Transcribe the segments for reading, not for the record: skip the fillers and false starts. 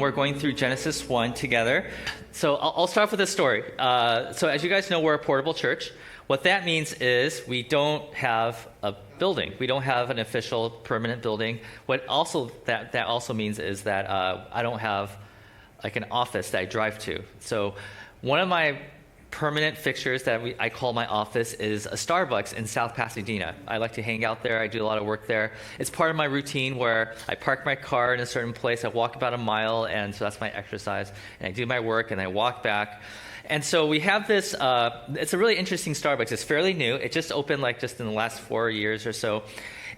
and we're going through Genesis 1 together. So I'll start off with a story. So as you guys know, we're a portable church. What that means is we don't have a building. We don't have an official permanent building. What also that also means is that I don't have like an office that I drive to. So one of my permanent fixtures that I call my office is a Starbucks in South Pasadena. I like to hang out there. I do a lot of work there. It's part of my routine where I park my car in a certain place. I walk about a mile, and so that's my exercise. And I do my work, and I walk back. And so we have this, it's a really interesting Starbucks. It's fairly new. It just opened like just in the last 4 years or so.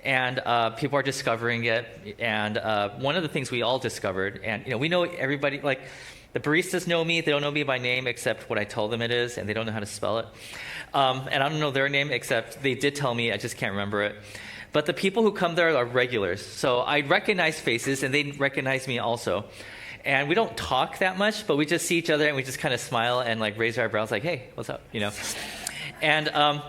And people are discovering it. And one of the things we all discovered, and we know everybody, like the baristas know me. They don't know me by name except what I tell them it is, and they don't know how to spell it. And I don't know their name except they did tell me. I just can't remember it. But the people who come there are regulars. So I recognize faces, and they recognize me also. And we don't talk that much, but we just see each other, and we just kind of smile and like raise our eyebrows like, hey, what's up? And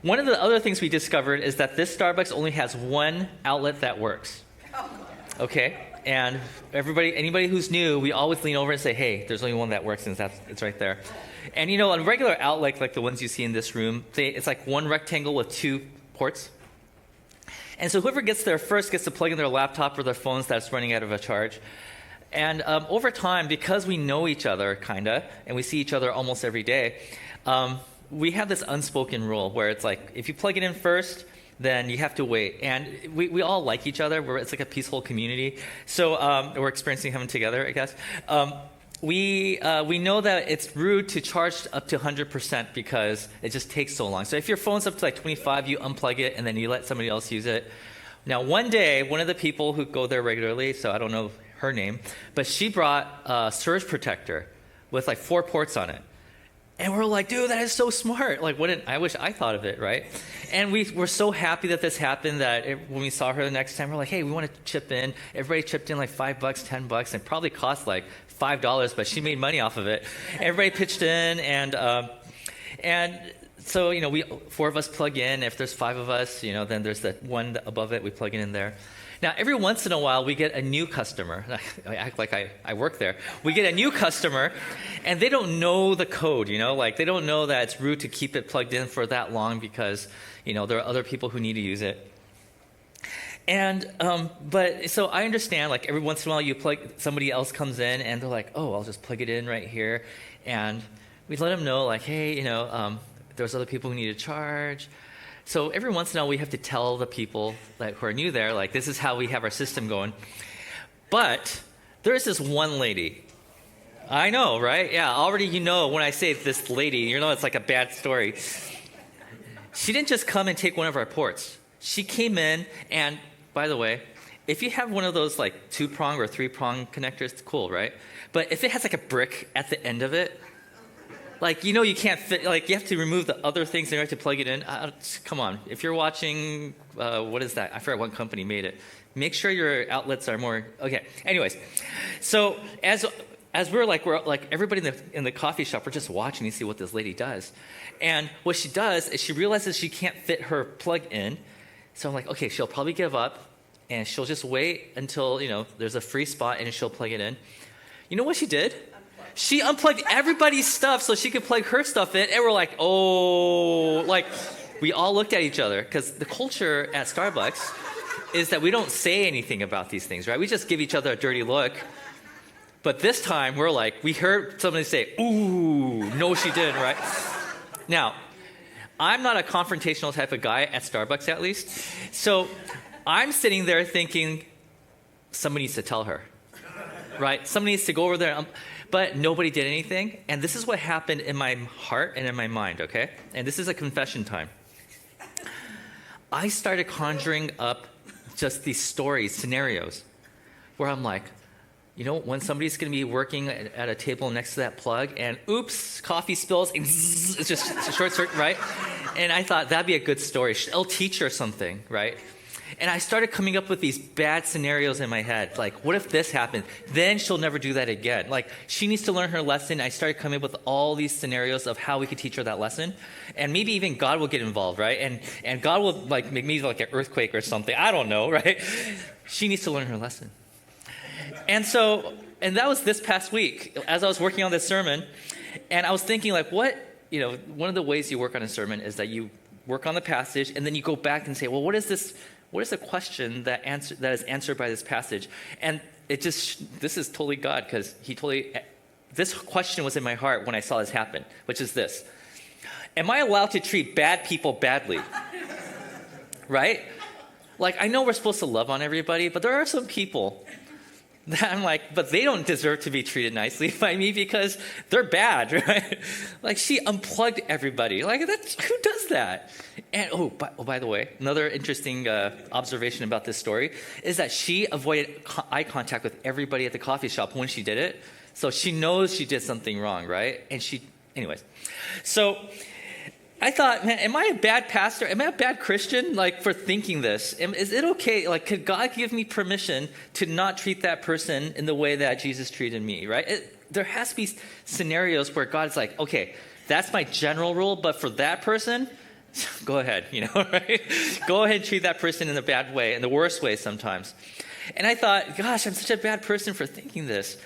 one of the other things we discovered is that this Starbucks only has one outlet that works. Okay? And anybody who's new, we always lean over and say, hey, there's only one that works, and it's right there. And a regular outlet, like the ones you see in this room, it's like one rectangle with 2 ports. And so whoever gets there first gets to plug in their laptop or their phones that's running out of a charge. And over time, because we know each other, kind of, and we see each other almost every day, we have this unspoken rule where it's like, if you plug it in first, then you have to wait. And we all like each other. It's like a peaceful community. So we're experiencing heaven together, I guess. We know that it's rude to charge up to 100% because it just takes so long. So if your phone's up to like 25, you unplug it, and then you let somebody else use it. Now, one day, one of the people who go there regularly, so I don't know her name, but she brought a surge protector with like 4 ports on it. And we're like, dude, that is so smart. Like, I wish I thought of it, right? And we were so happy that this happened that when we saw her the next time, we're like, hey, we want to chip in. Everybody chipped in like $5, $10, and probably cost like $5, but she made money off of it. Everybody pitched in, and so, we 4 of us plug in. If there's 5 of us, then there's that one above it, we plug it in there. Now, every once in a while, we get a new customer. I act like I work there. We get a new customer, and they don't know the code, Like, they don't know that it's rude to keep it plugged in for that long because, there are other people who need to use it. And, but, so I understand, like, every once in a while, somebody else comes in, and they're like, oh, I'll just plug it in right here. And we let them know, like, hey, there's other people who need to charge. So every once in a while, we have to tell the people who are new there, like, this is how we have our system going. But there is this one lady. I know, right? Yeah, already when I say this lady, it's like a bad story. She didn't just come and take one of our ports. She came in, and by the way, if you have one of those like 2-prong or 3-prong connectors, it's cool, right? But if it has like a brick at the end of it, like, you can't fit, like, you have to remove the other things in order to plug it in. Come on. If you're watching, what is that? I forgot what company made it. Make sure your outlets are more, okay. Anyways, so as we're like everybody in the coffee shop, we're just watching to see what this lady does. And what she does is she realizes she can't fit her plug in. So I'm like, okay, she'll probably give up, and she'll just wait until, there's a free spot, and she'll plug it in. You know what she did? She unplugged everybody's stuff so she could plug her stuff in, and we're like, oh, like, we all looked at each other, because the culture at Starbucks is that we don't say anything about these things, right? We just give each other a dirty look. But this time, we're like, we heard somebody say, ooh, no, she didn't, right? Now, I'm not a confrontational type of guy, at Starbucks at least, so I'm sitting there thinking, somebody needs to tell her, right? Somebody needs to go over there. But nobody did anything, and this is what happened in my heart and in my mind, okay? And this is a confession time. I started conjuring up just these stories, scenarios, where I'm like, when somebody's going to be working at a table next to that plug, and oops, coffee spills, and zzz, it's just a short circuit, right? And I thought, that'd be a good story. It'll teach her something, right? And I started coming up with these bad scenarios in my head. Like, what if this happened? Then she'll never do that again. Like, she needs to learn her lesson. I started coming up with all these scenarios of how we could teach her that lesson. And maybe even God will get involved, right? And God will, like, make maybe like an earthquake or something. I don't know, right? She needs to learn her lesson. And so And that was this past week as I was working on this sermon. And I was thinking, like, one of the ways you work on a sermon is that you work on the passage and then you go back and say, well, what is the question that is answered by this passage? And this is totally God, because this question was in my heart when I saw this happen, which is this: am I allowed to treat bad people badly? Right? Like, I know we're supposed to love on everybody, but there are some people that I'm like, but they don't deserve to be treated nicely by me because they're bad, right? Like, she unplugged everybody. Like, who does that? And by the way, another interesting observation about this story is that she avoided eye contact with everybody at the coffee shop when she did it. So she knows she did something wrong, right? Anyways. So I thought, man, am I a bad pastor? Am I a bad Christian, like, for thinking this? Is it okay? Like, could God give me permission to not treat that person in the way that Jesus treated me, right? There has to be scenarios where God's like, okay, that's my general rule, but for that person, go ahead, right? Go ahead and treat that person in a bad way, in the worst way sometimes. And I thought, gosh, I'm such a bad person for thinking this.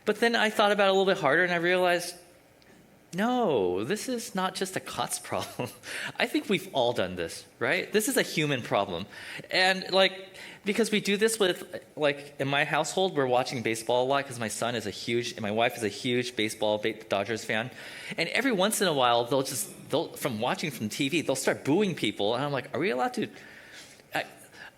But then I thought about it a little bit harder, and I realized, no, this is not just a Kotz problem. I think we've all done this, right? This is a human problem. And because we do this with, in my household, we're watching baseball a lot because my wife is a huge baseball Dodgers fan. And every once in a while, from watching from TV, they'll start booing people. And I'm like, are we allowed to?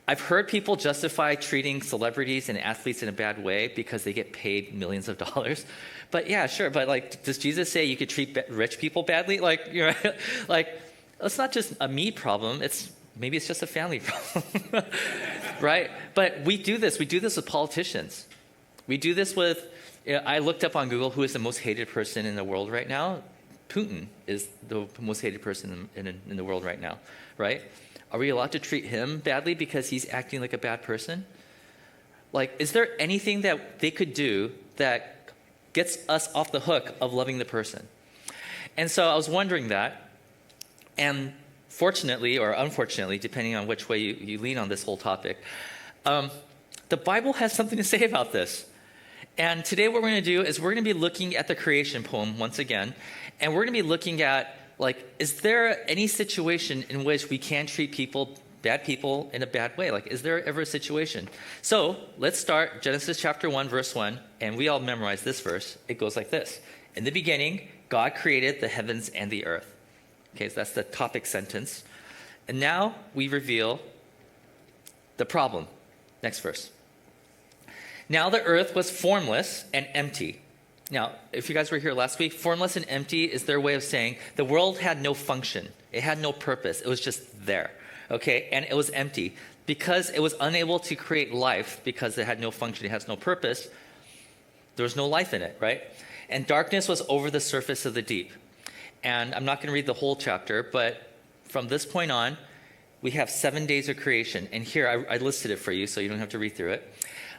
I've heard people justify treating celebrities and athletes in a bad way because they get paid millions of dollars. But yeah, sure. But does Jesus say you could treat rich people badly? It's not just a me problem. Maybe it's just a family problem, right? But we do this. We do this with politicians. We do this with. I looked up on Google who is the most hated person in the world right now. Putin is the most hated person in the world right now, right? Are we allowed to treat him badly because he's acting like a bad person? Is there anything that they could do that gets us off the hook of loving the person? And so I was wondering that. And fortunately, or unfortunately, depending on which way you lean on this whole topic, the Bible has something to say about this. And today what we're going to do is we're going to be looking at the creation poem once again. And we're going to be looking at, is there any situation in which we can treat bad people in a bad way? Is there ever a situation? So let's start Genesis chapter 1, verse 1. And we all memorize this verse. It goes like this. In the beginning, God created the heavens and the earth. Okay, so that's the topic sentence. And now we reveal the problem. Next verse. Now the earth was formless and empty. Now, if you guys were here last week, formless and empty is their way of saying the world had no function. It had no purpose. It was just there, okay? And it was empty. Because it was unable to create life, because it had no function, it has no purpose, there was no life in it, right? And darkness was over the surface of the deep. And I'm not going to read the whole chapter, but from this point on, we have 7 days of creation. And here, I listed it for you, so you don't have to read through it.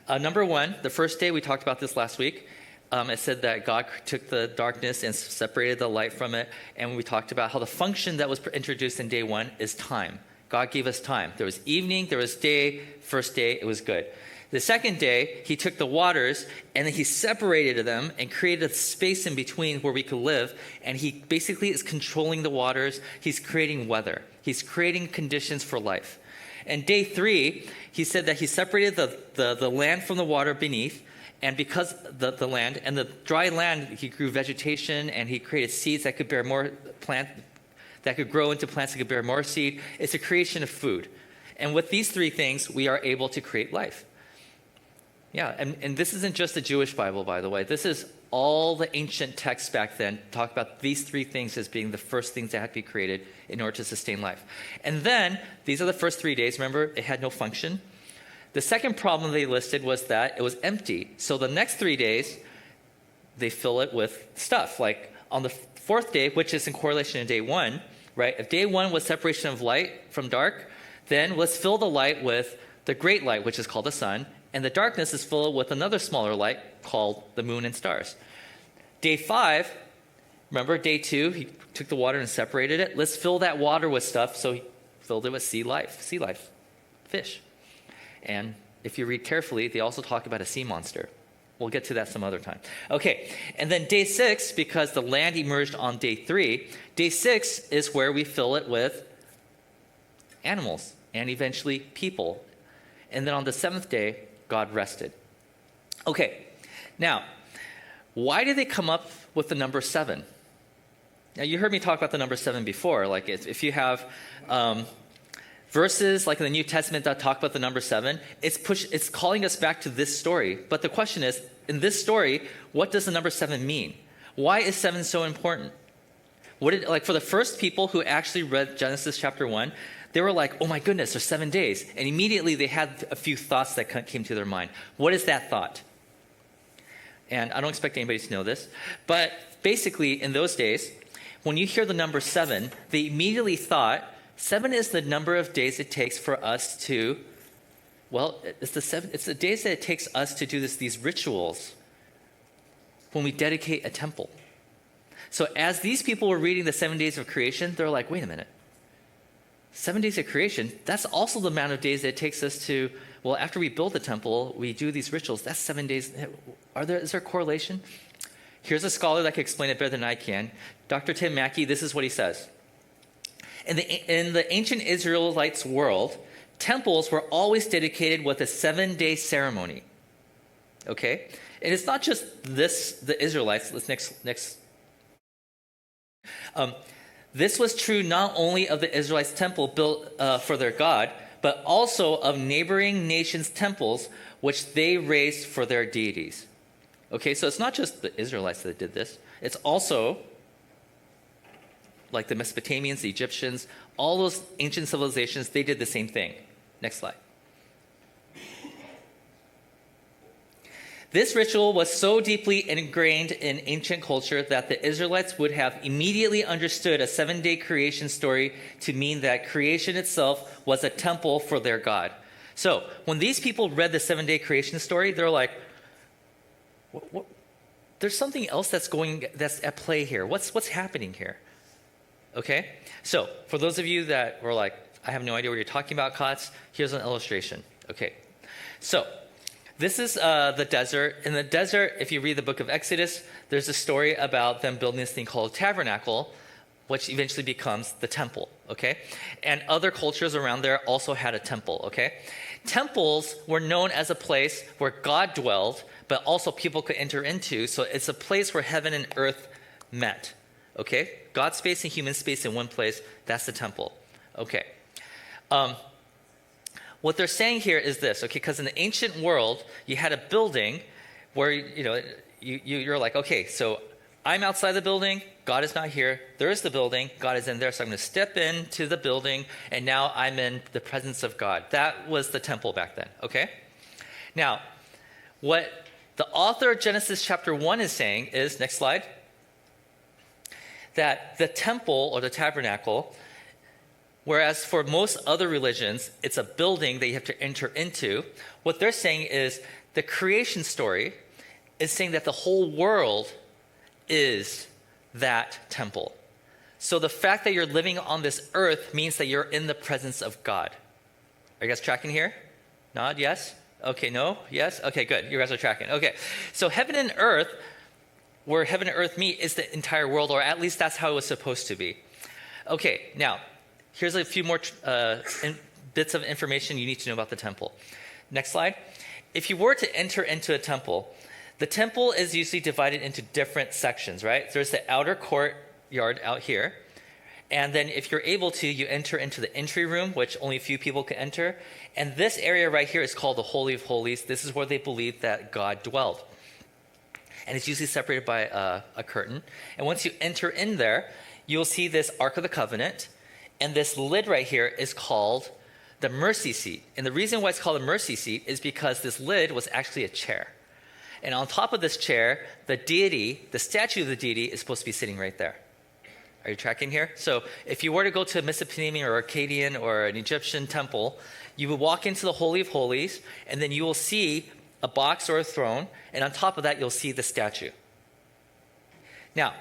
Number one, the first day, we talked about this last week. It said that God took the darkness and separated the light from it. And we talked about how the function that was introduced in day one is time. God gave us time. There was evening, there was day. First day, it was good. The second day, he took the waters and then he separated them and created a space in between where we could live. And he basically is controlling the waters. He's creating weather. He's creating conditions for life. And day 3, he said that he separated the land from the water beneath. And because the land and the dry land, he grew vegetation and he created seeds that could bear more plant, that could grow into plants that could bear more seed. It's a creation of food. And with these 3 things, we are able to create life. Yeah, and this isn't just the Jewish Bible, by the way. This is all the ancient texts back then talk about these 3 things as being the first things that had to be created in order to sustain life. And then, these are the first 3 days. Remember, it had no function. The second problem they listed was that it was empty. So the next 3 days, they fill it with stuff. Like on the 4th day, which is in correlation to day 1, right? If day 1 was separation of light from dark, then let's fill the light with the great light, which is called the sun. And the darkness is filled with another smaller light called the moon and stars. Day 5, remember day 2, he took the water and separated it. Let's fill that water with stuff. So he filled it with sea life, fish. And if you read carefully, they also talk about a sea monster. We'll get to that some other time. Okay, and then day 6, because the land emerged on day 3, day 6 is where we fill it with animals and eventually people. And then on the 7th day, God rested. Okay, now, why did they come up with the number 7? Now, you heard me talk about the number 7 before. Like, if you have verses like in the New Testament that talk about the number 7, it's calling us back to this story. But the question is, in this story, what does the number 7 mean? Why is 7 so important? For the first people who actually read Genesis chapter 1, they were like, oh my goodness, there's 7 days. And immediately they had a few thoughts that came to their mind. What is that thought? And I don't expect anybody to know this, but basically in those days, when you hear the number 7, they immediately thought 7 is the number of days it takes for us to, it's the days that it takes us to do these rituals when we dedicate a temple. So as these people were reading the 7 days of creation, they're like, wait a minute. 7 days of creation, that's also the amount of days that it takes us to, after we build the temple, we do these rituals. That's 7 days. Is there a correlation? Here's a scholar that can explain it better than I can. Dr. Tim Mackie, this is what he says. In the ancient Israelites' world, temples were always dedicated with a 7-day ceremony. Okay? And it's not just the Israelites. Let's next. This was true not only of the Israelites' temple built for their God, but also of neighboring nations' temples, which they raised for their deities. Okay, so it's not just the Israelites that did this. It's also like the Mesopotamians, the Egyptians, all those ancient civilizations, they did the same thing. Next slide. This ritual was so deeply ingrained in ancient culture that the Israelites would have immediately understood a 7-day creation story to mean that creation itself was a temple for their God. So when these people read the 7-day creation story, they're like, what? There's something else that's at play here. What's happening here? Okay? So for those of you that were like, I have no idea what you're talking about, Kotz, here's an illustration. Okay. So this is the desert. In the desert, if you read the book of Exodus, there's a story about them building this thing called a tabernacle, which eventually becomes the temple, okay? And other cultures around there also had a temple, okay? Temples were known as a place where God dwelled, but also people could enter into. So it's a place where heaven and earth met, okay? God's space and human space in one place, that's the temple, okay? What they're saying here is this, okay? Because in the ancient world, you had a building where, you're like, okay, so I'm outside the building, God is not here. There is the building, God is in there, so I'm going to step into the building, and now I'm in the presence of God. That was the temple back then, okay? Now, what the author of Genesis chapter 1 is saying is, next slide, that the temple or the tabernacle, whereas for most other religions, it's a building that you have to enter into, what they're saying is the creation story is saying that the whole world is that temple. So the fact that you're living on this earth means that you're in the presence of God. Are you guys tracking here? Nod, yes? Okay, no? Yes? Okay, good. You guys are tracking. Okay. So heaven and earth, where heaven and earth meet, is the entire world, or at least that's how it was supposed to be. Okay, now, here's a few more bits of information you need to know about the temple. Next slide. If you were to enter into a temple, the temple is usually divided into different sections, right? There's the outer courtyard out here. And then if you're able to, you enter into the entry room, which only a few people can enter. And this area right here is called the Holy of Holies. This is where they believe that God dwelled. And it's usually separated by a curtain. And once you enter in there, you'll see this Ark of the Covenant. And this lid right here is called the mercy seat. And the reason why it's called a mercy seat is because this lid was actually a chair. And on top of this chair, the deity, the statue of the deity, is supposed to be sitting right there. Are you tracking here? So if you were to go to a Mesopotamian or Akkadian or an Egyptian temple, you would walk into the Holy of Holies, and then you will see a box or a throne, and on top of that, you'll see the statue. Now,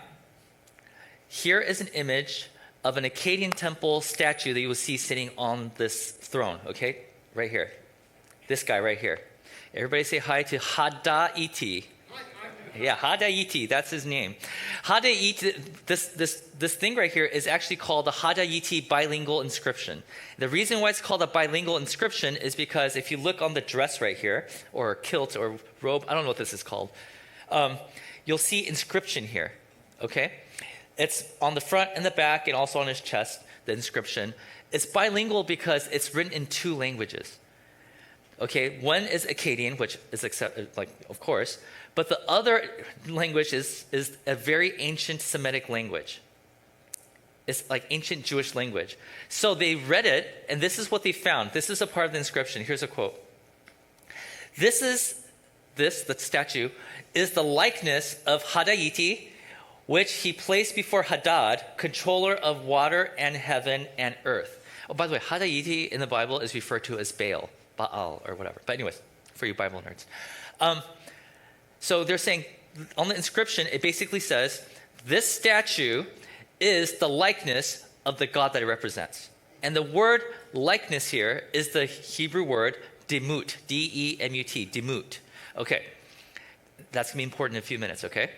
here is an image of an Akkadian temple statue that you will see sitting on this throne, okay? Right here. This guy right here. Everybody say hi to Hadaiti. Yeah, Hadaiti, that's his name. Hadaiti, this thing right here is actually called the Hadaiti bilingual inscription. The reason why it's called a bilingual inscription is because if you look on the dress right here, or kilt or robe, I don't know what this is called, you'll see inscription here, okay? It's on the front and the back and also on his chest, the inscription. It's bilingual because it's written in 2 languages. Okay, one is Akkadian, which is of course, but the other language is a very ancient Semitic language. It's like ancient Jewish language. So they read it, and this is what they found. This is a part of the inscription. Here's a quote. The statue, is the likeness of Hadaiti, which he placed before Hadad, controller of water and heaven and earth. Oh, by the way, Hadaiti in the Bible is referred to as Baal or whatever. But anyways, for you Bible nerds. So they're saying, on the inscription, it basically says, this statue is the likeness of the God that it represents. And the word likeness here is the Hebrew word demut, D-E-M-U-T, demut. Okay, that's going to be important in a few minutes, okay?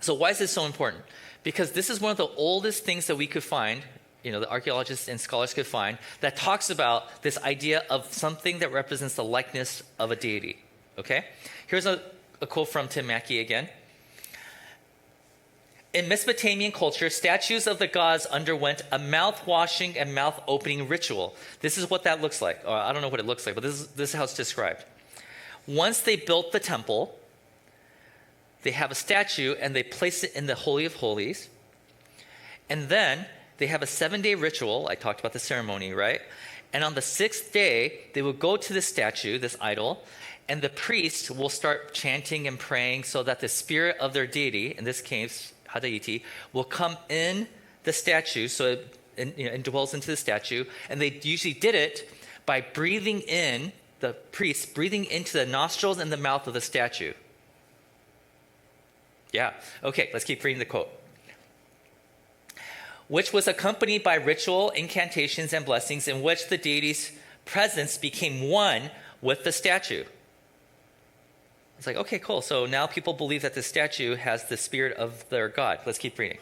So why is this so important? Because this is one of the oldest things that we could find, the archaeologists and scholars could find, that talks about this idea of something that represents the likeness of a deity, okay? Here's a quote from Tim Mackie again. In Mesopotamian culture, statues of the gods underwent a mouth-washing and mouth-opening ritual. This is what that looks like. I don't know what it looks like, but this is how it's described. Once they built the temple, they have a statue and they place it in the Holy of Holies. And then they have a 7-day ritual. I talked about the ceremony, right? And on the 6th day, they will go to the statue, this idol, and the priest will start chanting and praying so that the spirit of their deity, in this case, Hadaiti, will come in the statue, so it dwells into the statue. And they usually did it by breathing in, the priest breathing into the nostrils and the mouth of the statue. Yeah. Okay, let's keep reading the quote. Which was accompanied by ritual, incantations, and blessings in which the deity's presence became one with the statue. It's like, okay, cool. So now people believe that the statue has the spirit of their God. Let's keep reading.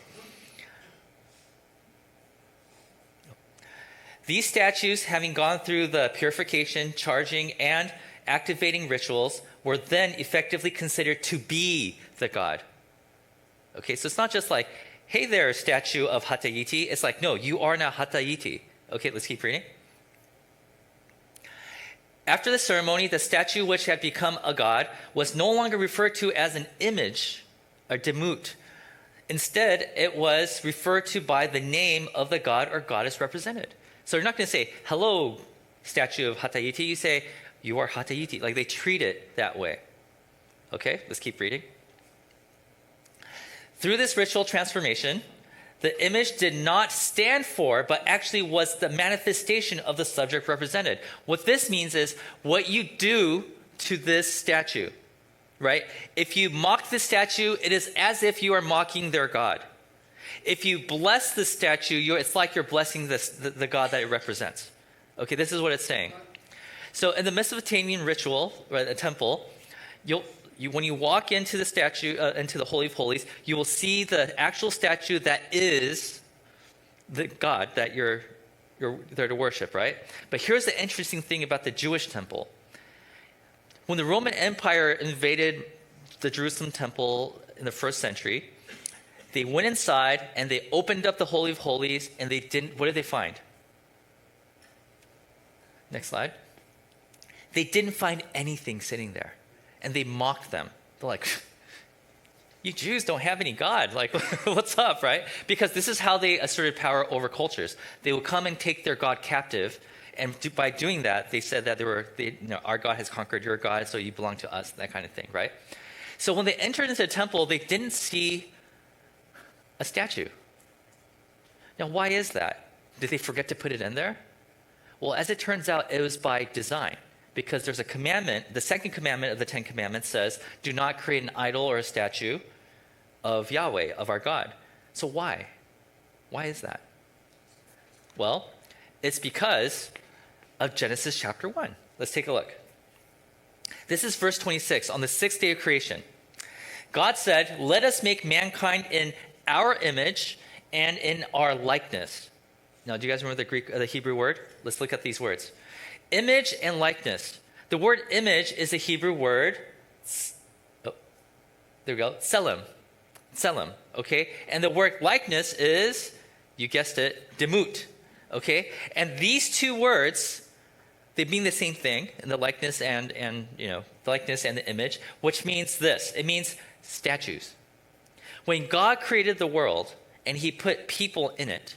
These statues, having gone through the purification, charging, and activating rituals, were then effectively considered to be the God. Okay, so it's not just like, hey there, statue of Hataiti. It's like, no, you are now Hataiti. Okay, let's keep reading. After the ceremony, the statue which had become a god was no longer referred to as an image, or demut. Instead, it was referred to by the name of the god or goddess represented. So you're not going to say, hello, statue of Hataiti. You say, you are Hataiti. Like they treat it that way. Okay, let's keep reading. Through this ritual transformation, the image did not stand for, but actually was the manifestation of the subject represented. What this means is what you do to this statue, right? If you mock the statue, it is as if you are mocking their God. If you bless the statue, it's like you're blessing the God that it represents. Okay, this is what it's saying. So in the Mesopotamian ritual, right, a temple, when you walk into the statue, into the Holy of Holies, you will see the actual statue that is the God that you're there to worship, right? But here's the interesting thing about the Jewish temple. When the Roman Empire invaded the Jerusalem temple in the 1st century, they went inside and they opened up the Holy of Holies and what did they find? Next slide. They didn't find anything sitting there. And they mocked them. They're like, you Jews don't have any God. Like, what's up, right? Because this is how they asserted power over cultures. They would come and take their God captive. And by doing that, they said that our God has conquered your God, so you belong to us, that kind of thing, right? So when they entered into the temple, they didn't see a statue. Now, why is that? Did they forget to put it in there? Well, as it turns out, it was by design. Because there's a commandment, the 2nd commandment of the 10 Commandments says, do not create an idol or a statue of Yahweh, of our God. So why? Why is that? Well, it's because of Genesis chapter 1. Let's take a look. This is verse 26, on the sixth day of creation. God said, "Let us make mankind in our image and in our likeness." Now, do you guys remember the Hebrew word? Let's look at these words. Image and likeness. The word image is a Hebrew word, there we go, tselem. Tselem, okay? And the word likeness is, you guessed it, demut, okay? And these two words, they mean the same thing, in the likeness and the likeness and the image, which means this. It means statues. When God created the world and he put people in it,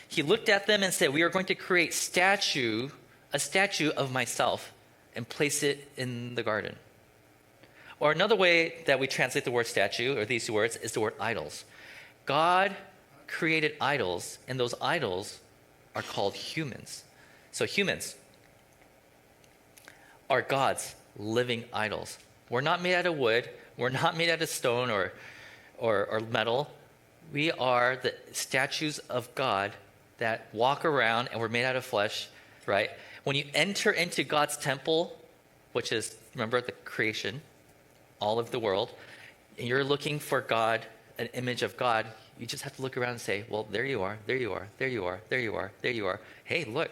he looked at them and said, "We are going to create a statue of myself and place it in the garden." Or another way that we translate the word statue, or these two words, is the word idols. God created idols, and those idols are called humans. So humans are God's living idols. We're not made out of wood. We're not made out of stone or metal. We are the statues of God that walk around, and we're made out of flesh, right? When you enter into God's temple, which is, remember, the creation, all of the world, and you're looking for God, an image of God, you just have to look around and say, "Well, there you are, there you are, there you are, there you are, there you are. Hey, look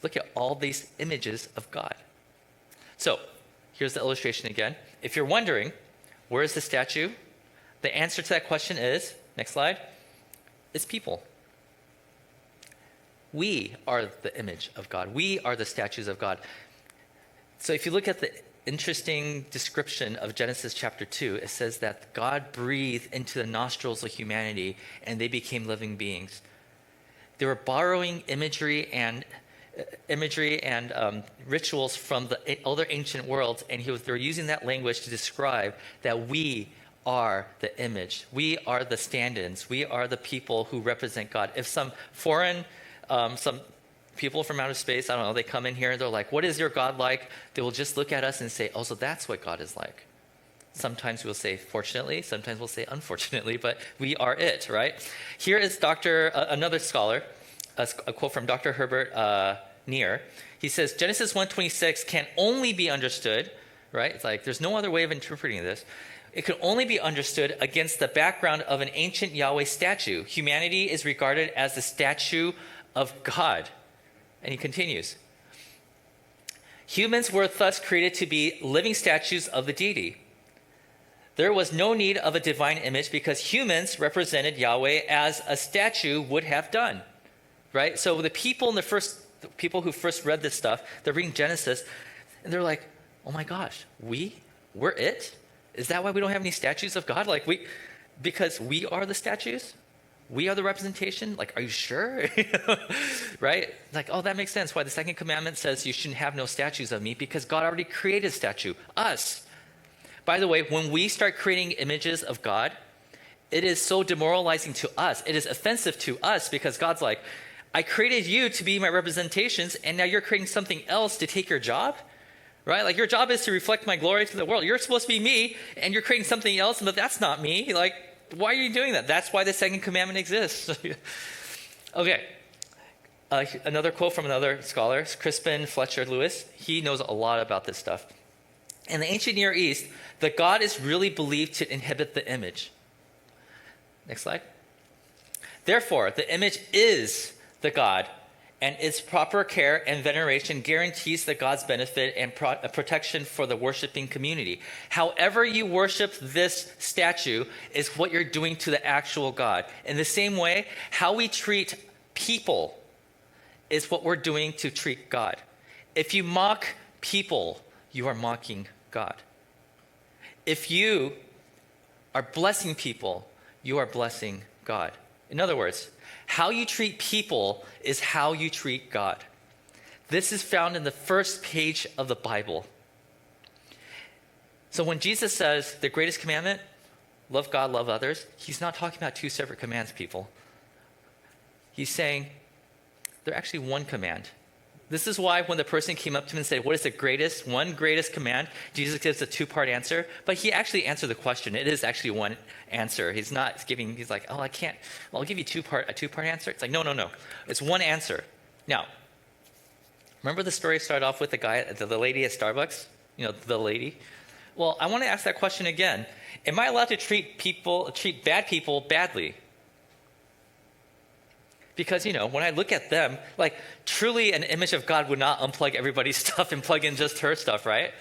at all these images of God." So here's the illustration again. If you're wondering, where is the statue? The answer to that question is, next slide, is people. We are the image of God. We are the statues of God. So if you look at the interesting description of Genesis chapter 2, it says that God breathed into the nostrils of humanity and they became living beings. They were borrowing imagery and rituals from the other ancient worlds, and they were using that language to describe that we are the image. We are the stand-ins. We are the people who represent God. If some some people from outer space, I don't know, they come in here and they're like, "What is your God like?" They will just look at us and say, "Oh, so that's what God is like." Sometimes we'll say fortunately, sometimes we'll say unfortunately, but we are it, right? Here is another scholar, a quote from Dr. Herbert Neer. He says, Genesis 1:26 can only be understood, right? It's like there's no other way of interpreting this. It can only be understood against the background of an ancient Yahweh statue. Humanity is regarded as the statue of God. And he continues, humans were thus created to be living statues of the deity. There was no need of a divine image because humans represented Yahweh as a statue would have done, right? So the people who first read this stuff, they're reading Genesis, and they're like, "Oh my gosh, we're it? Is that why we don't have any statues of God? Because we are the statues? We are the representation? Like, are you sure?" Right? Like, oh, that makes sense. Why the second commandment says you shouldn't have no statues of me, because God already created a statue, us. By the way, when we start creating images of God, it is so demoralizing to us. It is offensive to us because God's like, "I created you to be my representations, and now you're creating something else to take your job?" Right? Like, your job is to reflect my glory to the world. You're supposed to be me, and you're creating something else, but that's not me. Like, why are you doing that? That's why the second commandment exists. Okay. Another quote from another scholar, Crispin Fletcher Lewis. He knows a lot about this stuff. In the ancient Near East, the God is really believed to inhabit the image. Next slide. Therefore, the image is the God, and its proper care and veneration guarantees the God's benefit and protection for the worshiping community. However you worship this statue is what you're doing to the actual God. In the same way, how we treat people is what we're doing to treat God. If you mock people, you are mocking God. If you are blessing people, you are blessing God. In other words, how you treat people is how you treat God. This is found in the first page of the Bible. So when Jesus says the greatest commandment, love God, love others, he's not talking about two separate commands, people. He's saying they're actually one command. This is why when the person came up to him and said, "What is the greatest command?" Jesus gives a two-part answer, but he actually answered the question. It is actually one answer. He's like, "Oh, I can't, well, I'll give you a two-part answer." It's like, no. It's one answer. Now, remember the story started off with the lady at Starbucks? the lady. Well, I want to ask that question again. Am I allowed to treat bad people badly? Because, when I look at them, like, truly an image of God would not unplug everybody's stuff and plug in just her stuff, right?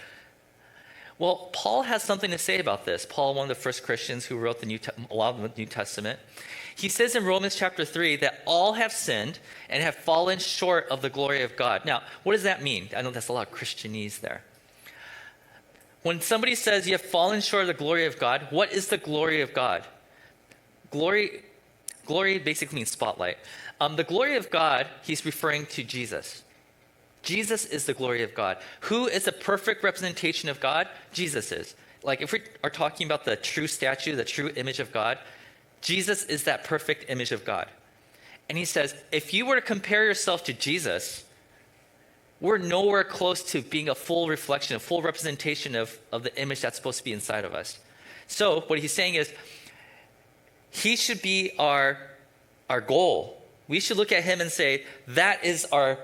Well, Paul has something to say about this. Paul, one of the first Christians who wrote a lot of the New Testament. He says in Romans chapter 3 that all have sinned and have fallen short of the glory of God. Now, what does that mean? I know that's a lot of Christianese there. When somebody says you have fallen short of the glory of God, what is the glory of God? Glory basically means spotlight. The glory of God, he's referring to Jesus. Jesus is the glory of God. Who is the perfect representation of God? Jesus is. Like, if we are talking about the true statue, the true image of God, Jesus is that perfect image of God. And he says, if you were to compare yourself to Jesus, we're nowhere close to being a full reflection, a full representation of the image that's supposed to be inside of us. So what he's saying is, he should be our goal. We should look at him and say, that is our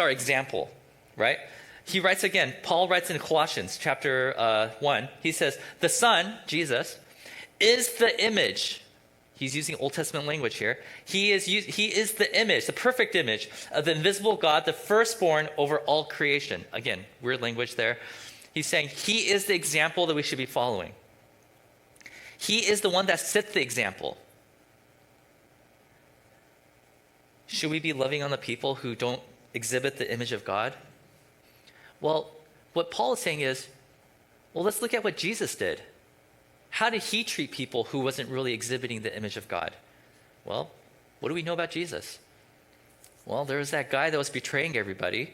example, right? He writes again, Paul writes in Colossians chapter 1, he says, the Son, Jesus, is the image. He's using Old Testament language here. He is the image, the perfect image of the invisible God, the firstborn over all creation. Again, weird language there. He's saying he is the example that we should be following. He is the one that set the example. Should we be loving on the people who don't exhibit the image of God? Well, what Paul is saying is, let's look at what Jesus did. How did he treat people who wasn't really exhibiting the image of God? Well, what do we know about Jesus? Well, there was that guy that was betraying everybody,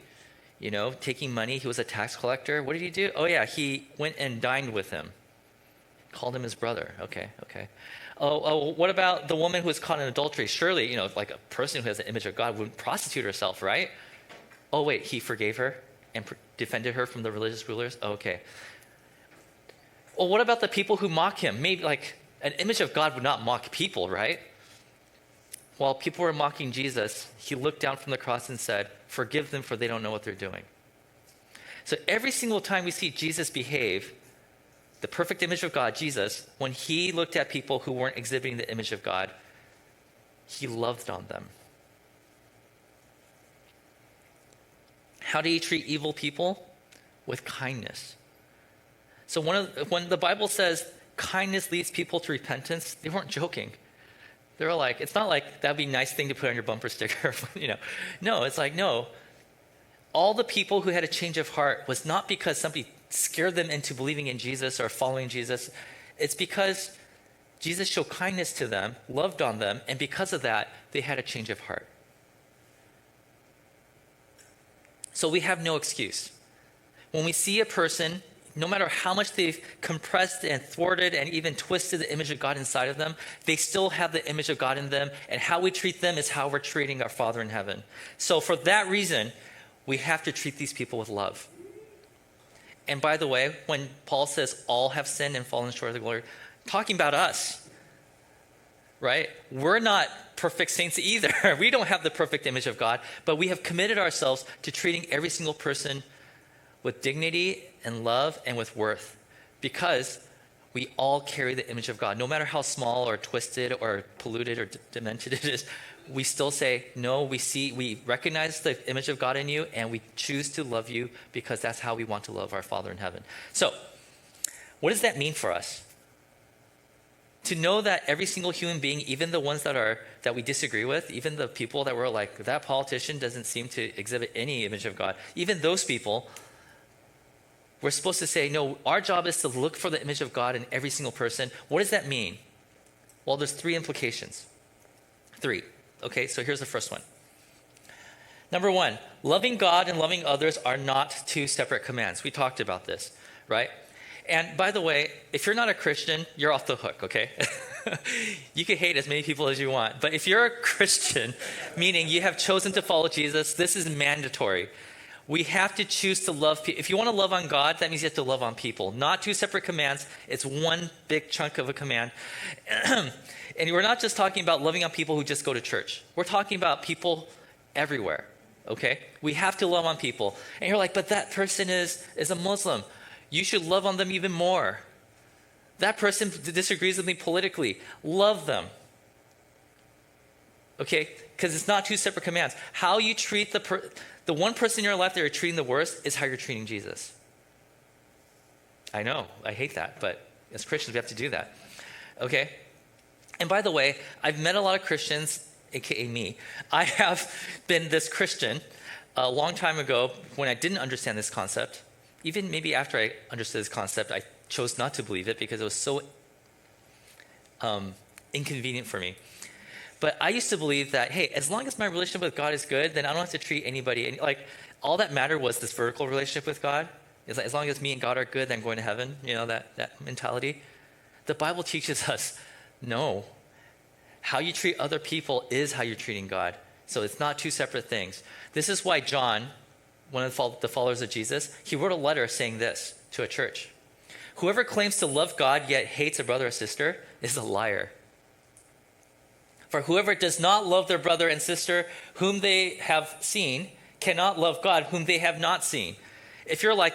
taking money. He was a tax collector. What did he do? Oh, yeah, he went and dined with him. Called him his brother. Okay. Oh, what about the woman who was caught in adultery? Surely, like a person who has the image of God wouldn't prostitute herself, right? Oh, wait, he forgave her and defended her from the religious rulers? Okay. Well, what about the people who mock him? Maybe like an image of God would not mock people, right? While people were mocking Jesus, he looked down from the cross and said, forgive them for they don't know what they're doing. So every single time we see Jesus behave, the perfect image of God, Jesus, when he looked at people who weren't exhibiting the image of God, he loved on them. How did he treat evil people? With kindness. So when the Bible says kindness leads people to repentance, they weren't joking. They were like, it's not like that'd be a nice thing to put on your bumper sticker. No, it's like, no. All the people who had a change of heart was not because somebody scared them into believing in Jesus or following Jesus. It's because Jesus showed kindness to them, loved on them, and because of that, they had a change of heart. So we have no excuse. When we see a person, no matter how much they've compressed and thwarted and even twisted the image of God inside of them, they still have the image of God in them, and how we treat them is how we're treating our Father in heaven. So for that reason, we have to treat these people with love. And by the way, when Paul says all have sinned and fallen short of the glory, talking about us, right? We're not perfect saints either. We don't have the perfect image of God, but we have committed ourselves to treating every single person with dignity and love and with worth, because we all carry the image of God. No matter how small or twisted or polluted or demented it is, we still say, no, we recognize the image of God in you, and we choose to love you because that's how we want to love our Father in heaven. So, what does that mean for us? To know that every single human being, even the ones that we disagree with, even the people that were like, that politician doesn't seem to exhibit any image of God, even those people, we're supposed to say, no, our job is to look for the image of God in every single person. What does that mean? Well, there's 3 implications. 3. Okay, so here's the first one. Number 1, loving God and loving others are not 2 separate commands. We talked about this, right? And by the way, if you're not a Christian, you're off the hook, okay? You can hate as many people as you want. But if you're a Christian, meaning you have chosen to follow Jesus, this is mandatory. We have to choose to love people. If you want to love on God, that means you have to love on people. Not 2 separate commands. It's one big chunk of a command. And we're not just talking about loving on people who just go to church. We're talking about people everywhere. Okay? We have to love on people. And you're like, but that person is a Muslim. You should love on them even more. That person disagrees with me politically. Love them. Okay? Because it's not two separate commands. How you treat the one person in your life that you're treating the worst is how you're treating Jesus. I know, I hate that, but as Christians, we have to do that. Okay? And by the way, I've met a lot of Christians, aka me. I have been this Christian a long time ago when I didn't understand this concept. Even maybe after I understood this concept, I chose not to believe it because it was so inconvenient for me. But I used to believe that, hey, as long as my relationship with God is good, then I don't have to treat anybody. Like, all that mattered was this vertical relationship with God. It's like, as long as me and God are good, then I'm going to heaven. You know, that mentality. The Bible teaches us, no. How you treat other people is how you're treating God. So it's not two separate things. This is why John, one of the followers of Jesus, he wrote a letter saying this to a church. Whoever claims to love God yet hates a brother or sister is a liar. For whoever does not love their brother and sister whom they have seen cannot love God whom they have not seen. If you're like,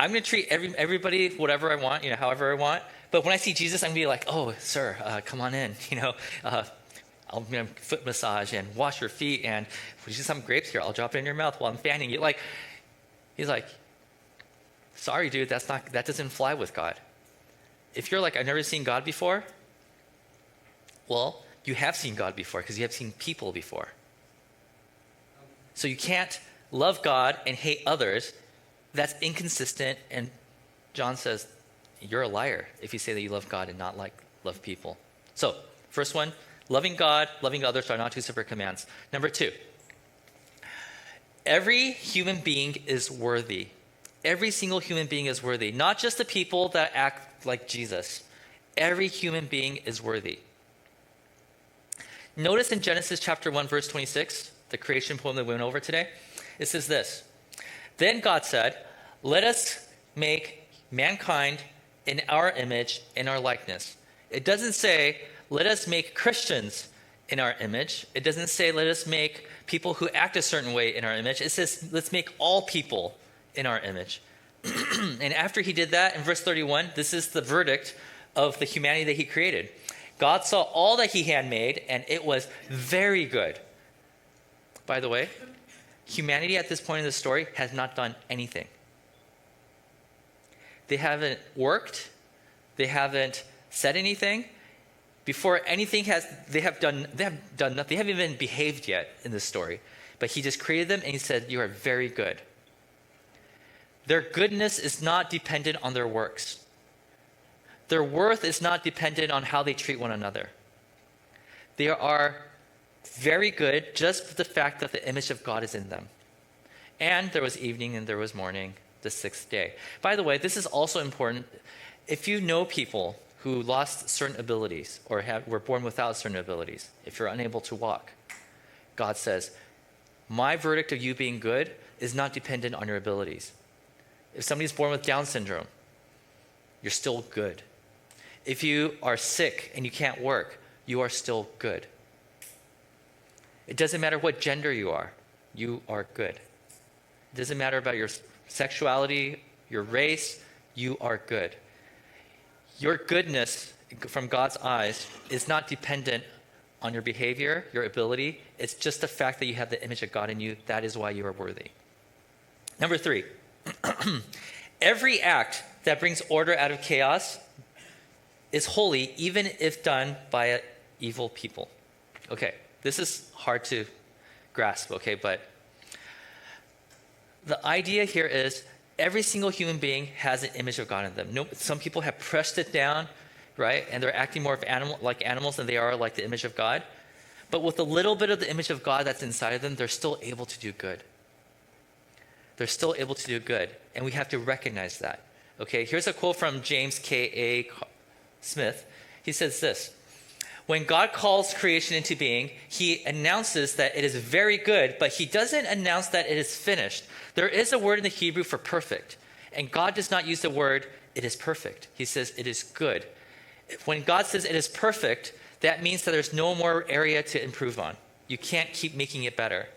I'm going to treat everybody whatever I want, however I want, but when I see Jesus, I'm going to be like, oh, sir, come on in, I'll foot massage and wash your feet, and if you see some grapes here, I'll drop it in your mouth while I'm fanning you. Like, he's like, sorry, dude, that doesn't fly with God. If you're like, I've never seen God before, well, you have seen God before because you have seen people before. So you can't love God and hate others. That's inconsistent, and John says, you're a liar if you say that you love God and not love people. So, first one, loving God, loving others are not two separate commands. Number two, every human being is worthy. Every single human being is worthy. Not just the people that act like Jesus. Every human being is worthy. Notice in Genesis chapter 1, verse 26, the creation poem that we went over today, it says this, then God said, let us make mankind in our image, in our likeness. It doesn't say, let us make Christians in our image. It doesn't say, let us make people who act a certain way in our image. It says, let's make all people in our image. And after he did that, in verse 31, this is the verdict of the humanity that he created. God saw all that he had made, and it was very good. By the way, humanity at this point in the story has not done anything. They haven't worked. They haven't said anything. Before anything they have done nothing. They haven't even behaved yet in this story. But he just created them and he said, you are very good. Their goodness is not dependent on their works. Their worth is not dependent on how they treat one another. They are very good just for the fact that the image of God is in them. And there was evening and there was morning, the sixth day. By the way, this is also important. If you know people who lost certain abilities or were born without certain abilities, if you're unable to walk, God says, my verdict of you being good is not dependent on your abilities. If somebody's born with Down syndrome, you're still good. If you are sick and you can't work, you are still good. It doesn't matter what gender you are good. It doesn't matter about your sexuality, your race, you are good. Your goodness from God's eyes is not dependent on your behavior, your ability. It's just the fact that you have the image of God in you. That is why you are worthy. Number three, every act that brings order out of chaos is holy, even if done by evil people. Okay, this is hard to grasp, okay, but the idea here is every single human being has an image of God in them. No, some people have pressed it down, right, and they're acting more like animals than they are like the image of God. But with a little bit of the image of God that's inside of them, they're still able to do good. They're still able to do good, and we have to recognize that. Okay, here's a quote from James K.A. Smith. He says this, when God calls creation into being, he announces that it is very good, but he doesn't announce that it is finished. There is a word in the Hebrew for perfect, and God does not use the word, it is perfect. He says it is good. When God says it is perfect, that means that there's no more area to improve on. You can't keep making it better.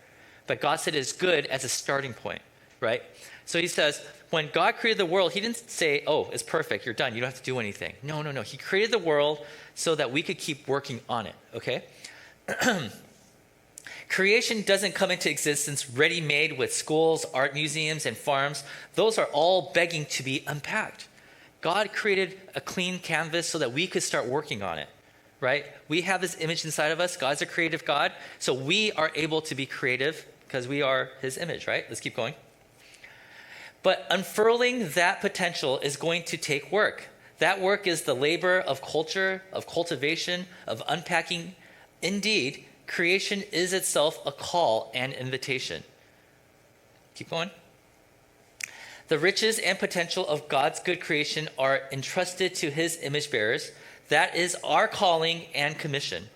But God said it's good as a starting point, right? So he says, when God created the world, he didn't say, oh, it's perfect, you're done, you don't have to do anything. No, no, no. He created the world so that we could keep working on it, okay? Creation doesn't come into existence ready-made with schools, art museums, and farms. Those are all begging to be unpacked. God created a clean canvas so that we could start working on it, right? We have this image inside of us. God's a creative God, so we are able to be creative because we are his image, right? Let's keep going. But unfurling that potential is going to take work. That work is the labor of culture, of cultivation, of unpacking. Indeed, creation is itself a call and invitation. Keep going. The riches and potential of God's good creation are entrusted to his image bearers. That is our calling and commission.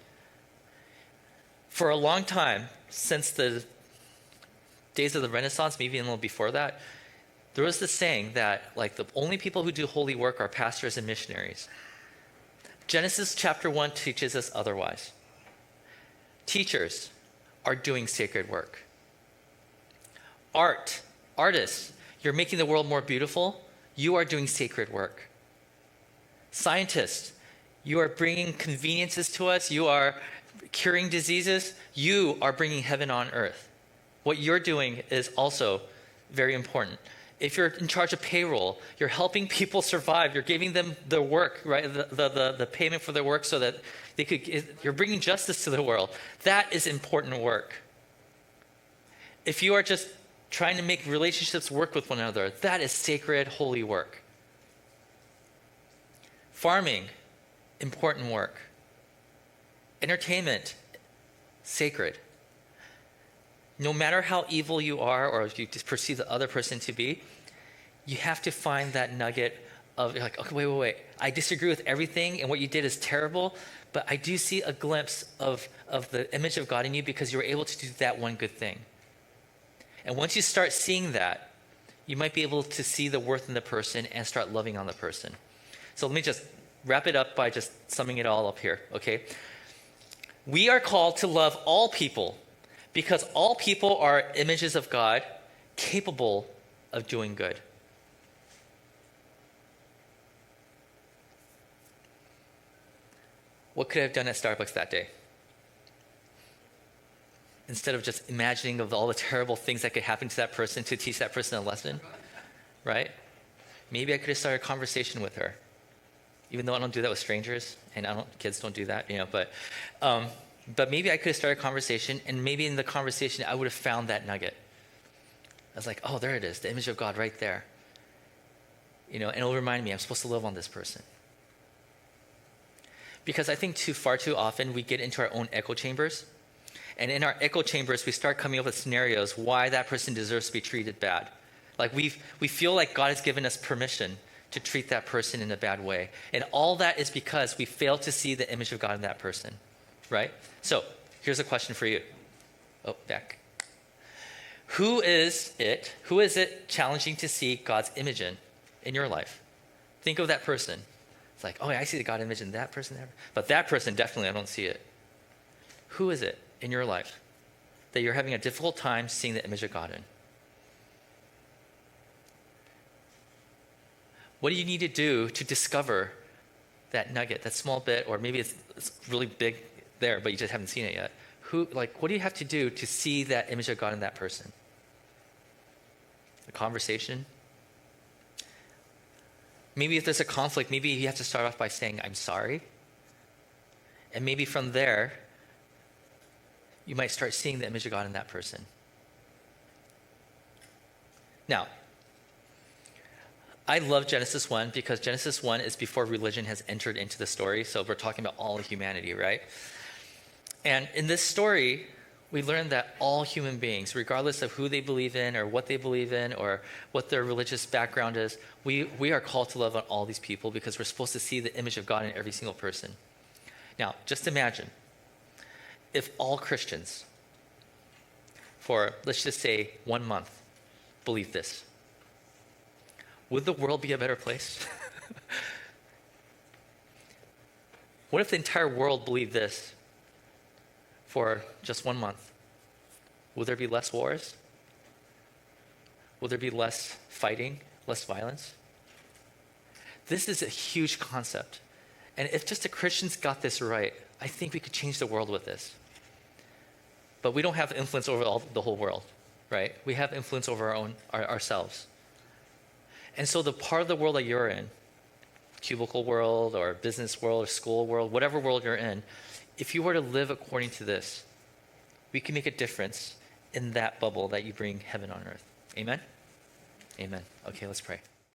For a long time, since the days of the Renaissance, maybe a little before that, there was this saying that like the only people who do holy work are pastors and missionaries. Genesis chapter 1 teaches us otherwise. Teachers are doing sacred work. Artists, you're making the world more beautiful. You are doing sacred work. Scientists, you are bringing conveniences to us. You are curing diseases. You are bringing heaven on earth. What you're doing is also very important. If you're in charge of payroll, you're helping people survive. You're giving them the work, right? The payment for their work so that they could. You're bringing justice to the world. That is important work. If you are just trying to make relationships work with one another, that is sacred, holy work. Farming, important work. Entertainment, sacred. No matter how evil you are or if you just perceive the other person to be, you have to find that nugget of like, okay, wait. I disagree with everything and what you did is terrible, but I do see a glimpse of the image of God in you because you were able to do that one good thing. And once you start seeing that, you might be able to see the worth in the person and start loving on the person. So let me just wrap it up by just summing it all up here, okay? We are called to love all people because all people are images of God capable of doing good. What could I have done at Starbucks that day? Instead of just imagining of all the terrible things that could happen to that person to teach that person a lesson, right? Maybe I could have started a conversation with her, even though I don't do that with strangers, and kids don't do that, but maybe I could have started a conversation, and maybe in the conversation I would have found that nugget. I was like, oh, there it is, the image of God right there. And it'll remind me I'm supposed to love on this person. Because I think far too often we get into our own echo chambers. And in our echo chambers, we start coming up with scenarios why that person deserves to be treated bad. Like we feel like God has given us permission to treat that person in a bad way. And all that is because we fail to see the image of God in that person, right? So here's a question for you. Oh, back. Who is it challenging to see God's image in your life? Think of that person. It's like, oh, I see the God image in that person. But that person, definitely, I don't see it. Who is it in your life that you're having a difficult time seeing the image of God in? What do you need to do to discover that nugget, that small bit, or maybe it's really big there, but you just haven't seen it yet? What do you have to do to see that image of God in that person? A conversation? Maybe if there's a conflict, maybe you have to start off by saying, I'm sorry. And maybe from there, you might start seeing the image of God in that person. Now, I love Genesis 1 because Genesis 1 is before religion has entered into the story. So we're talking about all of humanity, right? And in this story, we learn that all human beings, regardless of who they believe in or what they believe in or what their religious background is, we are called to love on all these people because we're supposed to see the image of God in every single person. Now, just imagine if all Christians, for let's just say 1 month, believe this. Would the world be a better place? What if the entire world believed this for just 1 month? Will there be less wars? Will there be less fighting, less violence? This is a huge concept. And if just the Christians got this right, I think we could change the world with this. But we don't have influence over the whole world, right? We have influence over ourselves. And so the part of the world that you're in, cubicle world or business world or school world, whatever world you're in, if you were to live according to this, we can make a difference in that bubble that you bring heaven on earth. Amen? Amen. Okay, let's pray.